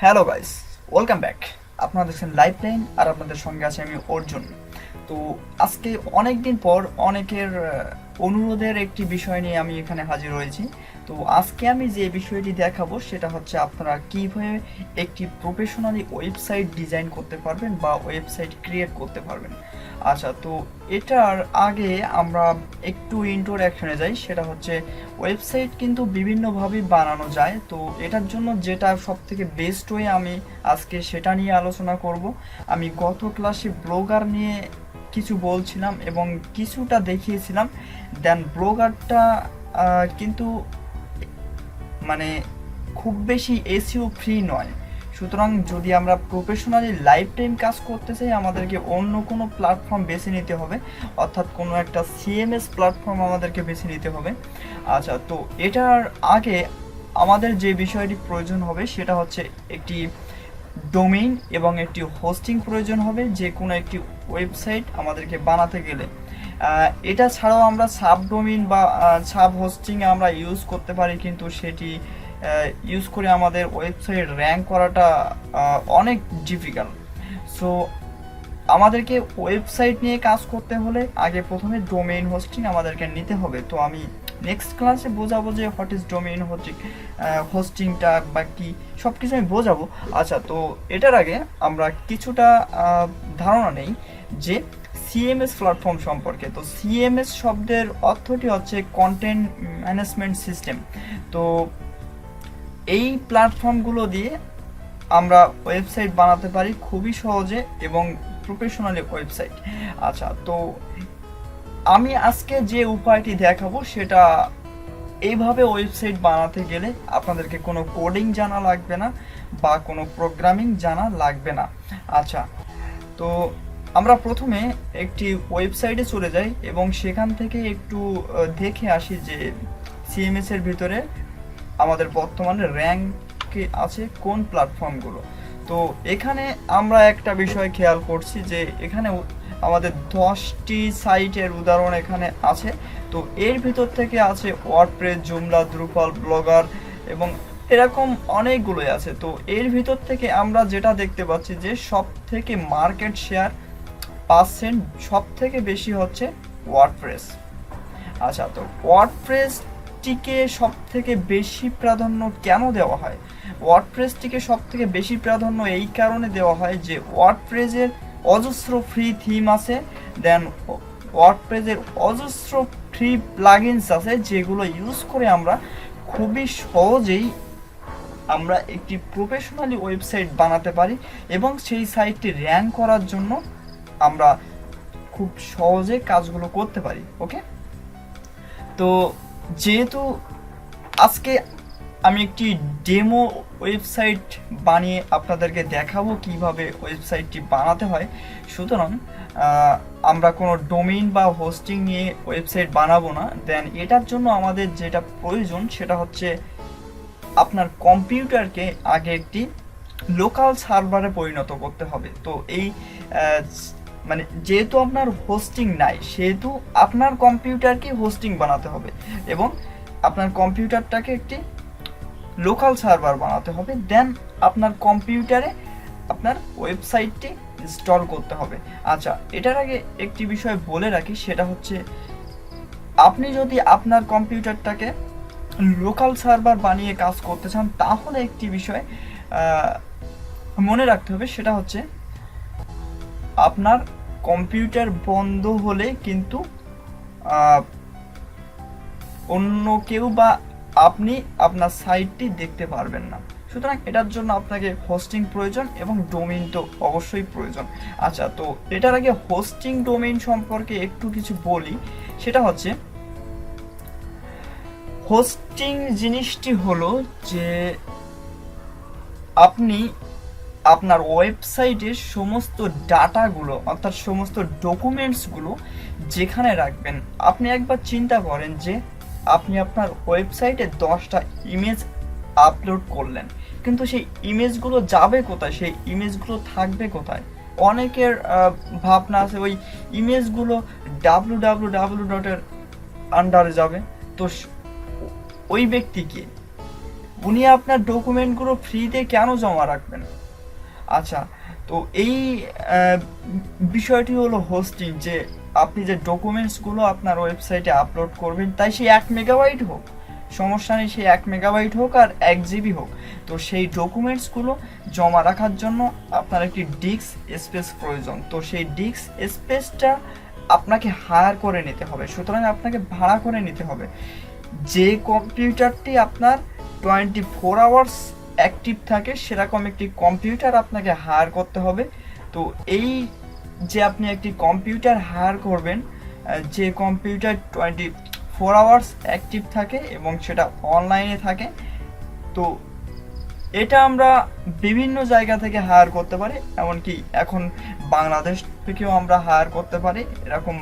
Hello guys, welcome back. আপনারা দেখছেন life line আর আপনাদের সঙ্গে আছে আমি অর্জুন। তো আজকে অনেক দিন পর অনেকের অনুরোধের একটি বিষয় নিয়ে আমি এখানে হাজির হয়েছি। তো আজকে আমি যে বিষয়টি দেখাবো সেটা হচ্ছে আপনারা কীভাবে একটি প্রফেশনালি ওয়েবসাইট ডিজাইন করতে পারবেন বা ওয়েবসাইট ক্রিয়েট করতে পারবেন। আচ্ছা, তো এটার আগে আমরা একটু ইন্ট্রোডাকশনে যাই। সেটা হচ্ছে ওয়েবসাইট কিন্তু বিভিন্নভাবে বানানো যায়। তো এটার জন্য যেটা সব থেকে বেস্ট ওয়ে আমি আজকে সেটা নিয়ে আলোচনা করব। আমি গত ক্লাসে ব্লগার নিয়ে কিছু বলছিলাম এবং কিছুটা দেখিয়েছিলাম। দেন ব্লগারটা কিন্তু মানে খুব বেশি এসইও ফ্রি নয়। সুতরাং যদি আমরা প্রফেশনালি লাইফ টাইম কাজ করতে চাই আমাদেরকে অন্য কোনো প্ল্যাটফর্ম বেছে নিতে হবে, অর্থাৎ কোনো একটা সিএমএস প্ল্যাটফর্ম আমাদেরকে বেছে নিতে হবে। আচ্ছা, তো এটার আগে আমাদের যে বিষয়টি প্রয়োজন হবে সেটা হচ্ছে একটি ডোমেইন এবং একটি হোস্টিং প্রয়োজন হবে যে কোনো একটি ওয়েবসাইট আমাদেরকে বানাতে গেলে। এটা ছাড়াও আমরা সাব ডোমেইন বা সাব হোস্টিং আমরা ইউজ করতে পারি, কিন্তু সেটি ইউজ করে আমাদের ওয়েবসাইট র্যাঙ্ক করাটা অনেক ডিফিকাল্ট। সো আমাদেরকে ওয়েবসাইট নিয়ে কাজ করতে হলে আগে প্রথমে ডোমেইন হোস্টিং আমাদেরকে নিতে হবে। তো আমি নেক্সট ক্লাসে বোঝাবো যে হোয়াট ইজ ডোমেইন হোস্টিংটা বা কি সব কিছু আমি বোঝাবো। আচ্ছা, তো এটার আগে আমরা কিছুটা ধারণা নেই যে সিএমএস প্ল্যাটফর্ম সম্পর্কে। তো সিএমএস শব্দের অর্থটি হচ্ছে কন্টেন্ট ম্যানেজমেন্ট সিস্টেম। তো এই প্ল্যাটফর্মগুলো দিয়ে আমরা ওয়েবসাইট বানাতে পারি খুবই সহজে এবং প্রফেশনালি ওয়েবসাইট। আচ্ছা, তো আমি আজকে যে উপায়টি দেখাবো সেটা এইভাবে ওয়েবসাইট বানাতে গেলে আপনাদেরকে কোনো কোডিং জানা লাগবে না বা কোনো প্রোগ্রামিং জানা লাগবে না। আচ্ছা, তো আমরা প্রথমে একটি ওয়েবসাইটে চলে যাই এবং সেখান থেকে একটু দেখে আসি যে সিএমএস এর ভিতরে আমাদের বর্তমানে র্যাঙ্কে আছে কোন প্ল্যাটফর্মগুলো। তো এখানে আমরা একটা বিষয় খেয়াল করছি যে এখানে আমাদের 10টি সাইটের উদাহরণ এখানে আছে। তো এর ভিতর থেকে আছে ওয়ার্ডপ্রেস, জুমলা, দ্রুপাল, ব্লগার এবং এরকম অনেকগুলোই আছে। তো এর ভিতর থেকে আমরা যেটা দেখতে পাচ্ছি যে সব থেকে মার্কেট শেয়ার পার্সেন্ট সব থেকে বেশি হচ্ছে ওয়ার্ডপ্রেস। আচ্ছা, তো ওয়ার্ডপ্রেসটিকে সব থেকে বেশি প্রাধান্য কেন দেওয়া হয়? ওয়ার্ডপ্রেসটিকে সব থেকে বেশি প্রাধান্য এই কারণে দেওয়া হয় যে ওয়ার্ডপ্রেসের অজস্র ফ্রি থিম আছে, দেন ওয়ার্ডপ্রেসের অজস্র ফ্রি প্লাগইনস আছে যেগুলো ইউজ করে আমরা খুবই সহজেই আমরা একটি প্রফেশনালি ওয়েবসাইট বানাতে পারি এবং সেই সাইটটি র্যাঙ্ক করার জন্য আমরা খুব সহজে কাজগুলো করতে পারি। ওকে, তো যেহেতু আজকে আমি একটি ডেমো ওয়েবসাইট বানিয়ে আপনাদেরকে দেখাবো কিভাবে ওয়েবসাইটটি বানাতে হয়, সুতরাং আমরা কোনো ডোমেইন বা হোস্টিং নিয়ে ওয়েবসাইট বানাবো না। দেন এটার জন্য আমাদের যেটা প্রয়োজন সেটা হচ্ছে আপনার কম্পিউটারকে আগে একটি লোকাল সার্ভারে পরিণত করতে হবে। তো এই মানে যেহেতু আপনার হোস্টিং নাই সেহেতু আপনার কম্পিউটারকে হোস্টিং বানাতে হবে এবং আপনার কম্পিউটারটাকে একটি লোকাল সার্ভার বানাতে হবে। দেন আপনার কম্পিউটারে আপনার ওয়েবসাইটটি ইনস্টল করতে হবে। আচ্ছা, এটার আগে একটি বিষয় বলে রাখি, সেটা হচ্ছে আপনি যদি আপনার কম্পিউটারটাকে লোকাল সার্ভার বানিয়ে কাজ করতে চান তাহলে একটি বিষয় মনে রাখতে হবে, সেটা হচ্ছে আপনার কম্পিউটার বন্ধ হলে কিন্তু অন্য কেউ বা আপনি আপনার সাইটটি দেখতে পারবেন না। সুতরাং এটার জন্য আপনাকে হোস্টিং প্রয়োজন এবং ডোমেইন তো অবশ্যই প্রয়োজন। আচ্ছা, তো এটার আগে হোস্টিং ডোমেইন সম্পর্কে একটু কিছু বলি। সেটা হচ্ছে হোস্টিং জিনিসটি হলো যে আপনি আপনার ওয়েবসাইটের সমস্ত ডাটাগুলো অর্থাৎ সমস্ত ডকুমেন্টসগুলো যেখানে রাখবেন। আপনি একবার চিন্তা করেন যে আপনি আপনার ওয়েবসাইটে 10টা ইমেজ আপলোড করলেন, কিন্তু সেই ইমেজগুলো যাবে কোথায়, সেই ইমেজগুলো থাকবে কোথায়? অনেকের ভাবনা আছে ওই ইমেজগুলো www ডটের আন্ডারে যাবে। তো ওই ব্যক্তিকে উনি আপনার ডকুমেন্টগুলো ফ্রিতে কেন জমা রাখবেন? আচ্ছা, তো এই বিষয়টি হলো হোস্টিং, যে আপনি যে ডকুমেন্টসগুলো আপনার ওয়েবসাইটে আপলোড করবেন, তাই সেই 1 মেগাবাইট হোক, সমস্যা নেই, সেই 1 মেগাবাইট হোক আর 1 জিবি হোক, তো সেই ডকুমেন্টসগুলো জমা রাখার জন্য আপনার একটি ডিস্ক স্পেস প্রয়োজন। তো সেই ডিস্ক স্পেসটা আপনাকে হায়ার করে নিতে হবে, সুতরাং আপনাকে ভাড়া করে নিতে হবে। যে কম্পিউটারটি আপনার 24 আওয়ার্স অ্যাক্টিভ থাকে সেরকম একটি কম্পিউটার আপনাকে হায়ার করতে হবে। তো এই যে আপনি একটি কম্পিউটার হায়ার করবেন, যে কম্পিউটার 24 আওয়ার্স অ্যাক্টিভ থাকে এবং সেটা অনলাইনে থাকে, তো এটা আমরা বিভিন্ন জায়গা থেকে হায়ার করতে পারি, এমনকি এখন বাংলাদেশ থেকেও আমরা হায়ার করতে পারি। এরকম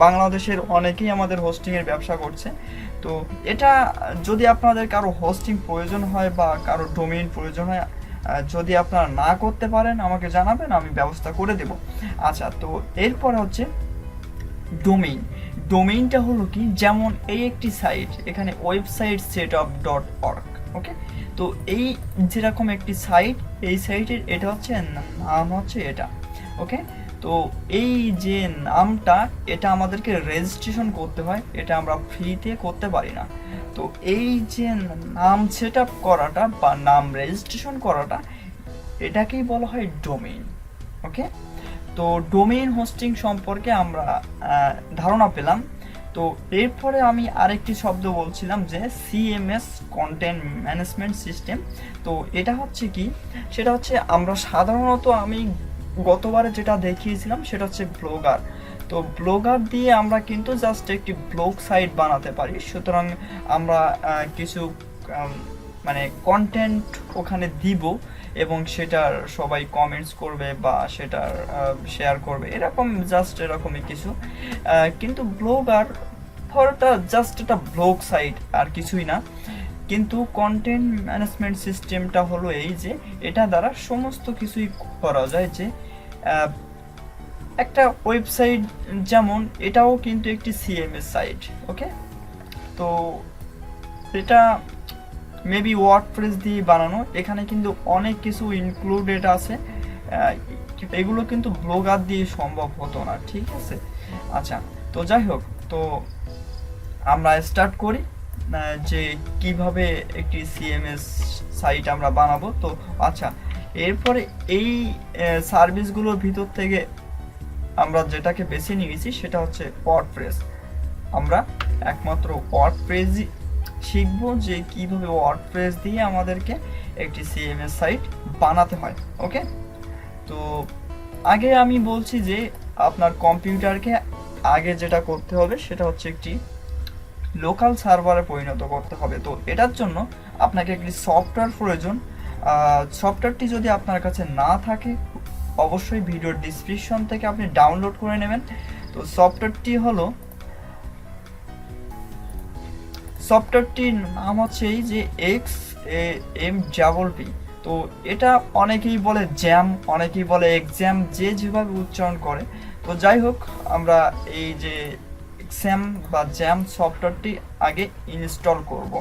বাংলাদেশের অনেকেই আমাদের হোস্টিংয়ের ব্যবসা করছে। তো এটা যদি আপনাদের কারো হোস্টিং প্রয়োজন হয় বা কারো ডোমেইন প্রয়োজন হয়, যদি আপনারা না করতে পারেন আমাকে জানাবেন, আমি ব্যবস্থা করে দেব। আচ্ছা, তো এরপর হচ্ছে ডোমেইন। ডোমেইনটা হলো কি, যেমন এই একটি সাইট, এখানে ওয়েবসাইট setup.org, ওকে। তো এই যেরকম একটি সাইট, এই সাইটের এটা হচ্ছে নাম হচ্ছে এটা, ওকে। তো এই যে নামটা, এটা আমাদেরকে রেজিস্ট্রেশন করতে হয়, এটা আমরা ফ্রিতে করতে পারি না। তো এই যে নাম সেট আপ করাটা বা নাম রেজিস্ট্রেশন করাটা, এটাকেই বলা হয় ডোমেইন, ওকে। তো ডোমেইন হোস্টিং সম্পর্কে আমরা ধারণা পেলাম। তো এরপরে আমি আরেকটি শব্দ বলছিলাম যে সিএমএস, কন্টেন্ট ম্যানেজমেন্ট সিস্টেম। তো এটা হচ্ছে কি, সেটা হচ্ছে আমরা সাধারণত, আমি গতবারে যেটা দেখিয়েছিলাম সেটা হচ্ছে ব্লগার। তো ব্লগার দিয়ে আমরা কিন্তু জাস্ট একটি ব্লগ সাইট বানাতে পারি। সুতরাং আমরা কিছু মানে কন্টেন্ট ওখানে দিব এবং সেটার সবাই কমেন্টস করবে বা সেটার শেয়ার করবে, এরকম জাস্ট এরকমই কিছু। কিন্তু ব্লগার ধরটা জাস্ট একটা ব্লগ সাইট আর কিছুই না। কিন্তু কন্টেন্ট ম্যানেজমেন্ট সিস্টেমটা হলো এই যে এটা দ্বারা সমস্ত কিছুই করা যায়, যে একটা ওয়েবসাইট যেমন এটাও কিন্তু একটি সিএমএস সাইট, ওকে। তো এটা মেবি ওয়ার্ডপ্রেস দিয়ে বানানো, এখানে কিন্তু অনেক কিছু ইনক্লুডেড আছে, এগুলো কিন্তু ব্লগার দিয়ে সম্ভব হতো না, ঠিক আছে। আচ্ছা, তো যাই হোক, তো আমরা স্টার্ট করি যে কিভাবে একটি সিএমএস সাইট আমরা বানাবো। তো আচ্ছা, এরপরে এই সার্ভিসগুলোর ভিতর থেকে আমরা যেটাকে বেছে নিয়েছি সেটা হচ্ছে ওয়ার্ডপ্রেস। আমরা একমাত্র ওয়ার্ডপ্রেসই শিখবো যে কিভাবে ওয়ার্ডপ্রেস দিয়ে আমাদেরকে একটি সিএমএস সাইট বানাতে হয়, ওকে। তো আগে আমি বলছি যে আপনার কম্পিউটারকে আগে যেটা করতে হবে সেটা হচ্ছে একটি লোকাল সার্ভারে পরিণত করতে হবে। তো এটার জন্য আপনাকে একটি সফটওয়্যার প্রয়োজন। সফটওয়্যারটি যদি আপনার কাছে না থাকে, অবশ্যই ভিডিওর ডিসক্রিপশন থেকে আপনি ডাউনলোড করে নেবেন। তো সফটওয়্যারটির নাম হচ্ছে এই যে XAMPP। তো এটা অনেকেই বলে জ্যাম, অনেকেই বলে এক্সাম, যে যেভাবে উচ্চারণ করে। তো যাই হোক, আমরা এই যে এক্সাম বা জ্যাম সফটওয়্যারটি আগে ইনস্টল করব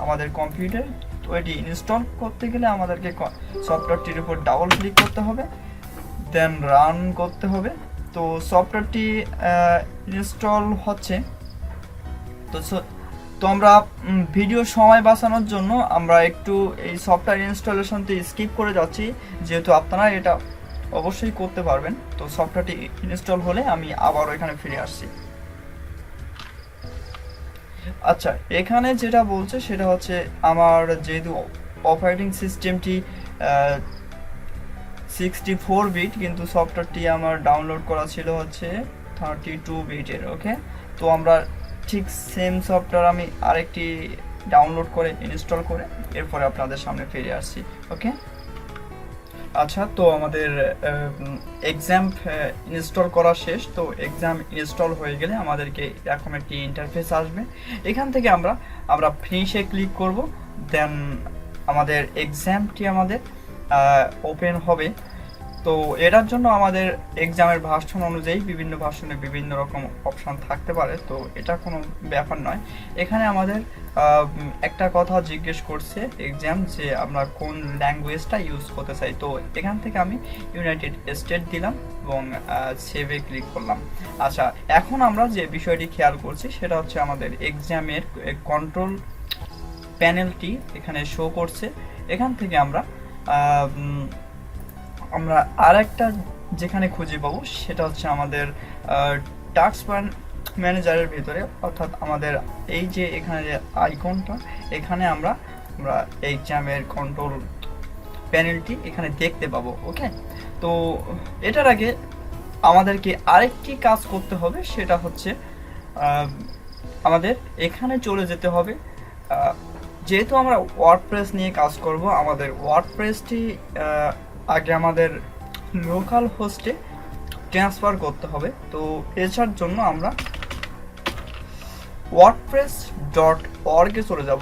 আমাদের কম্পিউটারে। তো এটি ইনস্টল করতে গেলে আমাদেরকে সফটওয়্যারটির উপর ডাবল ক্লিক করতে হবে, দেন রান করতে হবে। তো সফটওয়্যারটি ইনস্টল হচ্ছে। তো আমরা ভিডিও সময় বাঁচানোর জন্য আমরা একটু এই সফটওয়্যার ইনস্টলেশনটি স্কিপ করে যাচ্ছি, যেহেতু আপনারা এটা অবশ্যই করতে পারবেন। তো সফটওয়্যারটি ইনস্টল হলে আমি আবারও এখানে ফিরে আসছি। আচ্ছা, এখানে যেটা বলছে সেটা হচ্ছে আমার যেহেতু অপারেটিং সিস্টেমটি 64 বিট, কিন্তু সফটওয়্যারটি আমার ডাউনলোড করা ছিল হচ্ছে 32 বিটের, ওকে। তো আমরা ঠিক সেম সফটওয়্যার আমি আরেকটি ডাউনলোড করে ইনস্টল করে এরপরে আপনাদের সামনে ফিরে আসছি, ওকে। আচ্ছা, তো আমাদের এক্সাম ইনস্টল করা শেষ। তো এক্সাম ইনস্টল হয়ে গেলে আমাদেরকে এরকম একটি ইন্টারফেস আসবে। এখান থেকে আমরা ফিনিশে ক্লিক করব, দেন আমাদের এক্সামটি আমাদের ওপেন হবে। তো তো এটার জন্য আমাদের এক্সামের ভার্সন অনুযায়ী বিভিন্ন ভার্সনে বিভিন্ন রকম অপশন থাকতে পারে, তো এটা কোনো ব্যাপার নয়। এখানে আমাদের একটা কথা জিজ্ঞেস করছে এক্সাম যে আমরা কোন ল্যাঙ্গুয়েজটা ইউজ করতে চাই। তো এখান থেকে আমি ইউনাইটেড স্টেট দিলাম এবং সেভে ক্লিক করলাম। আচ্ছা, এখন আমরা যে বিষয়টি খেয়াল করছি সেটা হচ্ছে আমাদের এক্সামের কন্ট্রোল প্যানেলটি এখানে শো করছে। এখান থেকে আমরা আরেকটা যেখানে খুঁজে পাবো সেটা হচ্ছে আমাদের টাস্ক ম্যানেজারের ভিতরে, অর্থাৎ আমাদের এই যে এখানে যে আইকনটা, এখানে আমরা এক্সামের কন্ট্রোল প্যানেলটি এখানে দেখতে পাবো। ওকে, তো এটার আগে আমাদেরকে আরেকটি কাজ করতে হবে, সেটা হচ্ছে আমাদের এখানে চলে যেতে হবে। যেহেতু আমরা ওয়ার্ডপ্রেস নিয়ে কাজ করব, আমাদের ওয়ার্ডপ্রেসটি আগে আমাদের লোকাল হোস্টে ট্রান্সফার করতে হবে। তো এটার জন্য আমরা wordpress.org এ চলে যাব।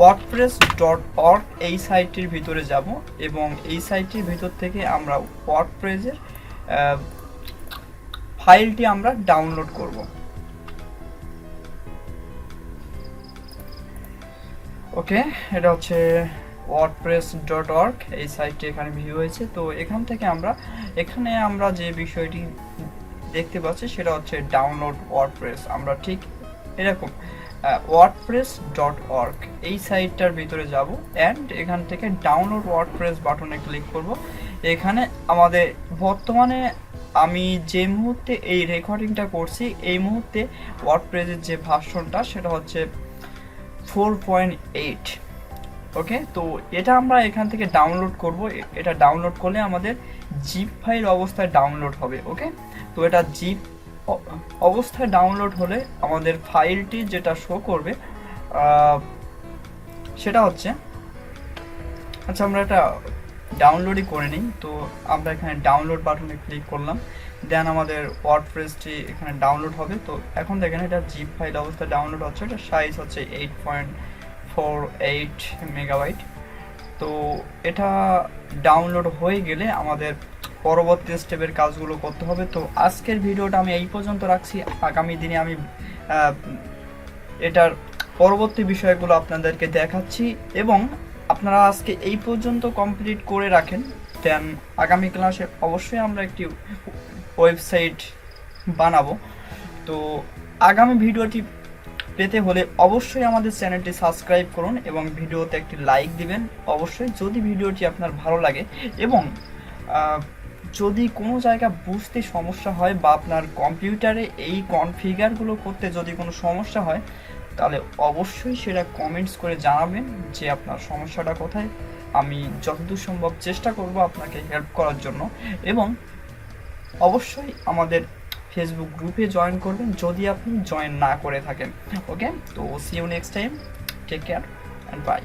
wordpress.org এই সাইটটির ভিতরে যাব এবং এই সাইটটির ভিতর থেকে আমরা ওয়ার্ডপ্রেসের ফাইলটি আমরা ডাউনলোড করব। ওকে, এটা হচ্ছে wordpress.org এই সাইটটি এখানে ভিউ হয়েছে। তো এখান থেকে এখানে আমরা যে বিষয়টি দেখতে পাচ্ছি সেটা হচ্ছে ডাউনলোড ওয়ার্ডপ্রেস। আমরা ঠিক এরকম wordpress.org এই সাইটটার ভিতরে যাব অ্যান্ড এখান থেকে ডাউনলোড ওয়ার্ডপ্রেস বাটনে ক্লিক করব। এখানে আমাদের বর্তমানে আমি যে মুহূর্তে এই রেকর্ডিংটা করছি এই মুহূর্তে ওয়ার্ডপ্রেসের যে ভার্সনটা সেটা হচ্ছে 4.8। ওকে, তো এটা আমরা এখান থেকে ডাউনলোড করব। এটা ডাউনলোড করলে আমাদের জিপ ফাইল অবস্থায় ডাউনলোড হবে। ওকে, তো এটা জিপ অবস্থায় ডাউনলোড হলে আমাদের ফাইলটি যেটা শো করবে সেটা হচ্ছে, আচ্ছা আমরা এটা ডাউনলোডই করে নিই। তো আমরা এখানে ডাউনলোড বাটনে ক্লিক করলাম, দেন আমাদের ওয়ার্ডপ্রেসটি এখানে ডাউনলোড হবে। তো এখন দেখেন এটা জিপ ফাইল অবস্থায় ডাউনলোড হচ্ছে, এটা সাইজ হচ্ছে 8.48 মেগাবাইট। তো এটা ডাউনলোড হয়ে গেলে আমাদের পরবর্তী স্টেপের কাজগুলো করতে হবে। তো আজকের ভিডিওটা আমি এই পর্যন্ত রাখছি, আগামী দিনে আমি এটার পরবর্তী বিষয়গুলো আপনাদেরকে দেখাচ্ছি এবং আপনারা আজকে এই পর্যন্ত কমপ্লিট করে রাখেন, দেন আগামী ক্লাসে অবশ্যই আমরা একটি ওয়েবসাইট বানাবো। তো আগামী ভিডিওটি পেতে হলে অবশ্যই আমাদের চ্যানেলটি সাবস্ক্রাইব করুন এবং ভিডিওতে একটি লাইক দিবেন অবশ্যই যদি ভিডিওটি আপনার ভালো লাগে। এবং যদি কোনো জায়গা বুঝতে সমস্যা হয় বা আপনার কম্পিউটারে এই কনফিগারগুলো করতে যদি কোনো সমস্যা হয় তাহলে অবশ্যই সেটা কমেন্টস করে জানাবেন যে আপনার সমস্যাটা কোথায়। আমি যতদূর সম্ভব চেষ্টা করব আপনাকে হেল্প করার জন্য। এবং অবশ্যই আমাদের ফেসবুক গ্রুপে জয়েন করবেন যদি আপনি জয়েন না করে থাকেন। ওকে, তো see you next time, take care and by.